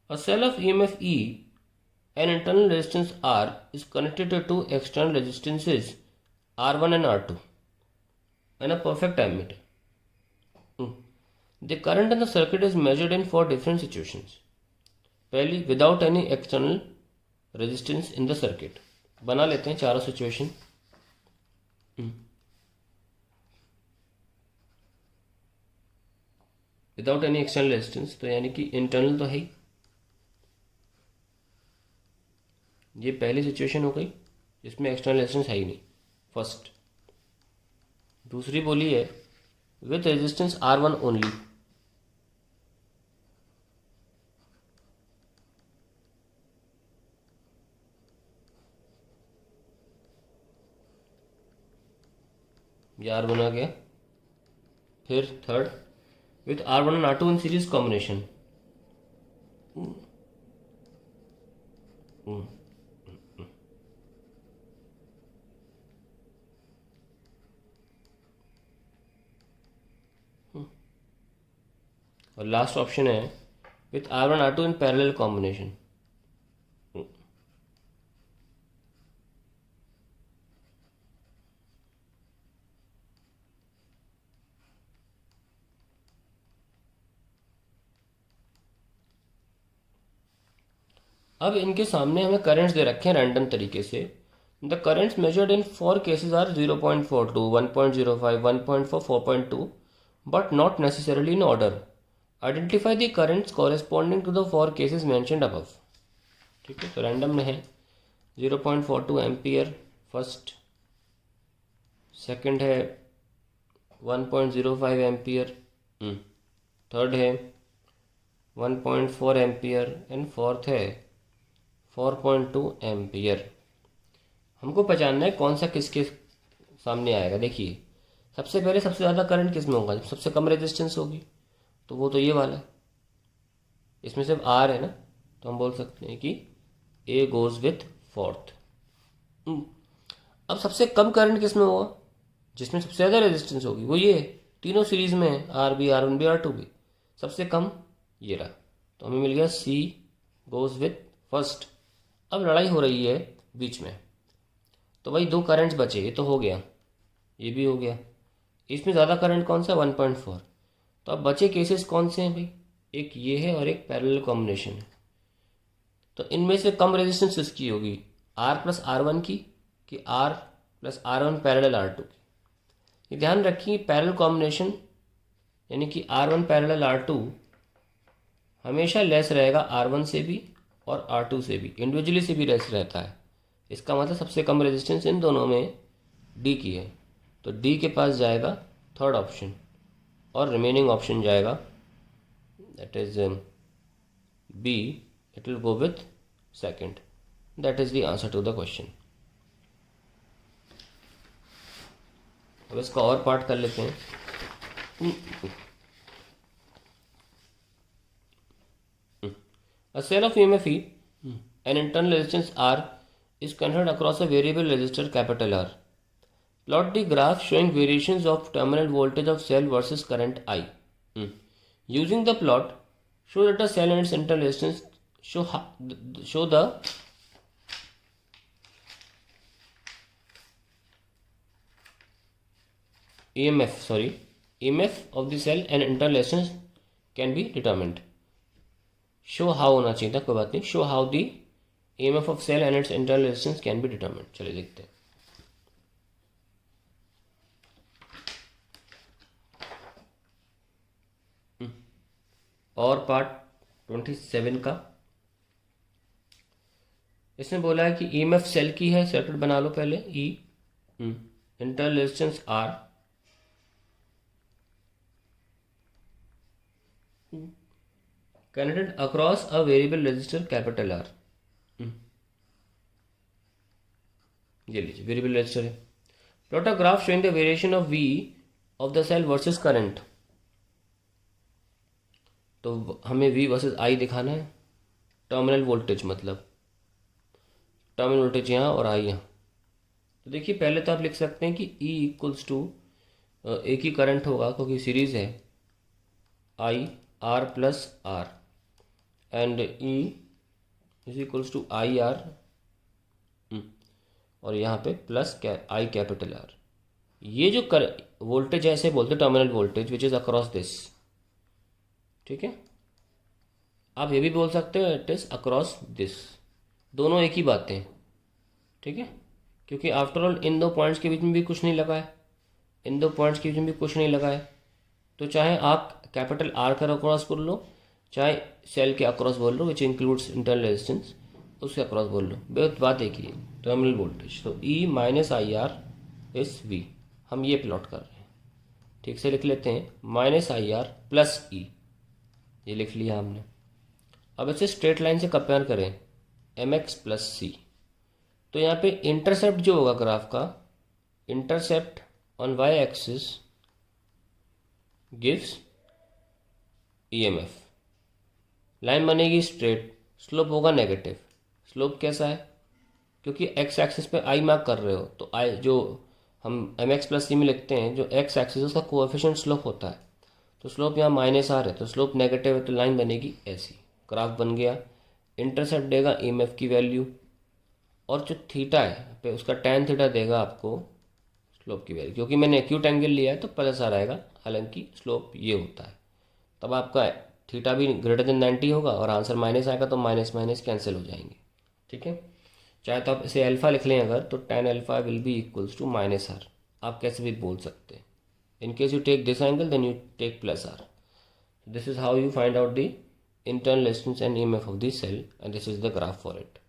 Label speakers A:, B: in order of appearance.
A: A cell of EMF E and internal resistance R is connected to two external resistances R1 and R2 and a perfect ammeter. The current in the circuit is measured in four different situations. पहली, without any external resistance in the circuit. बना लेते हैं चारों situation. Without any external resistance, तो यानी कि internal तो है ही. ये पहली सिचुएशन हो गई जिसमें एक्सटर्नल रेजिस्टेंस है ही नहीं, फर्स्ट. दूसरी बोली है विथ रेजिस्टेंस R1 ओनली. ये R1 आ गया. फिर third, with R1 and R2 in series combination. और लास्ट ऑप्शन है with R1 R2 in parallel combination. अब इनके सामने हमें करंट्स दे रखे हैं रैंडम तरीके से. The currents measured in 4 cases are 0.42, 1.05, 1.4, 4.2, but not necessarily in order. Identify the currents corresponding to the 4 cases mentioned above. ठीक है, तो रैंडम में है 0.42 एम्पियर फर्स्ट, सेकंड है 1.05 एम्पियर, थर्ड है 1.4 एम्पियर एंड फोर्थ है 4.2 एम्पियर. हमको पहचानना है कौन सा किसके सामने आएगा. देखिए, सबसे पहले सबसे ज़्यादा करंट किस में होगा, जब सबसे कम रेजिस्टेंस होगी, तो वो तो ये वाला है. इसमें सिर्फ R है ना, तो हम बोल सकते हैं कि A गोज विथ फोर्थ. अब सबसे कम करंट किस में होगा, जिसमें सबसे ज़्यादा रेजिस्टेंस होगी, वो ये तीनों सीरीज में है, RB, R1 भी, R2 भी. सबसे कम ये रहा, तो हमें मिल गया C गोज विथ फर्स्ट. अब लड़ाई हो रही है बीच में, तो भाई दो करंट्स बचे. ये तो हो गया, ये भी हो गया. इसमें ज़्यादा करंट कौन सा, 1.4. तो अब बचे केसेस कौन से हैं भाई, एक ये है और एक पैरेलल कॉम्बिनेशन है. तो इनमें से कम रेजिस्टेंस किसकी होगी, R प्लस R1 की कि R plus R1 parallel R2 की. ये ध्यान रखिए, पैरेलल कॉम्बिनेशन यानी कि R1 पैरेलल R2 हमेशा लेस रहेगा R1 से भी और R2 से भी, इंडिविजुअली से भी लेस रहता है. इसका मतलब सबसे कम रेजिस्टेंस इन दोनों में D की है, तो D के पास जाएगा थर्ड ऑप्शन और रिमेनिंग ऑप्शन जाएगा that is B. It will go with second. That is the answer to the question. अब इसका और पार्ट कर लेते हैं. A cell of EMF E and internal resistance R is connected across a variable resistor capital R. Plot the graph showing variations of terminal voltage of cell versus current I. Using the plot, show that the cell and its internal resistance show the EMF of the cell and internal resistance can be determined. Show how होना चाहिए था, कोई बात नहीं. Show how the EMF of cell and its internal resistance can be determined. चलिए देखते हैं. और पार्ट 27 का इसमें बोला है कि EMF सेल की है, सर्किट बना लो पहले. E internal resistance R, connected across a variable resistor capital R. ये लीजिए वेरिएबल रेजिस्टर है. Plot a graph showing the variation of V of the cell versus current. तो हमें V वर्सेस I दिखाना है. टर्मिनल वोल्टेज मतलब terminal voltage यहाँ और I यहाँ. तो देखिए, पहले तो आप लिख सकते हैं कि E इक्वल्स टू एक ही करंट होगा क्योंकि सीरीज है I R plus R and E is equals to I R, और यहाँ पे प्लस आई कैपिटल आर। ये जो वोल्टेज ऐसे बोलते terminal voltage which is across this, ठीक है। आप ये भी बोल सकते हो इट इज़ अक्रॉस दिस, दोनों एक ही बातें हैं, ठीक है। क्योंकि आफ्टर ऑल इन दो पॉइंट्स के बीच में भी कुछ नहीं लगा है, इन दो पॉइंट्स के बीच में भी कुछ नहीं लगा है। तो चाहे आप कैपिटल आर का अक्रॉस बोल लो, चाहे सेल के अक्रॉस बोल लो विच इंक्लूड्स इंटरनल रेजिस्टेंस, उसके अक्रॉस बोल लो, बहुत बात एक ही है, टर्मिनल वोल्टेज। तो ई माइनस आई आर इस वी, हम ये प्लॉट कर रहे हैं, ठीक से लिख लेते हैं, minus I R plus E, ये लिख लिया हमने। अब इसे स्ट्रेट लाइन से कंपेयर करें, एम एक्स प्लस सी, तो यहाँ पे इंटरसेप्ट जो होगा ग्राफ का, intercept on y axis gives EMF, line बनेगी स्ट्रेट, स्लोप होगा नेगेटिव। स्लोप कैसा है, क्योंकि एक्स एक्सिस पे आई मार्क कर रहे हो, तो आई जो हम एम एक्स प्लस सी में लिखते हैं, जो एक्स एक्सिस उसका कोएफिशिएंट स्लोप होता है, तो स्लोप यहाँ माइनस आर है, तो स्लोप नेगेटिव है, तो लाइन बनेगी ऐसी, ग्राफ बन गया। इंटरसेप्ट देगा ईएमएफ की वैल्यू, और जो थीटा है पे उसका टैन थीटा देगा आपको स्लोप की वैल्यू। क्योंकि मैंने एक्यूट एंगल लिया है तो प्लस आ रहेगा, हालांकि स्लोप ये होता है। तब आपका थीटा भी ग्रेटर देन 90 होगा और आंसर माइनस आएगा, तो माइनस माइनस कैंसिल हो जाएंगे, ठीक है। चाहे तो आप इसे अल्फा लिख लें अगर, तो tan alpha will be equals to minus R, आप कैसे भी बोल सकते हैं। In case you take this angle then you take plus R. This is how you find out the internal resistance and EMF of the cell, and this is the graph for it.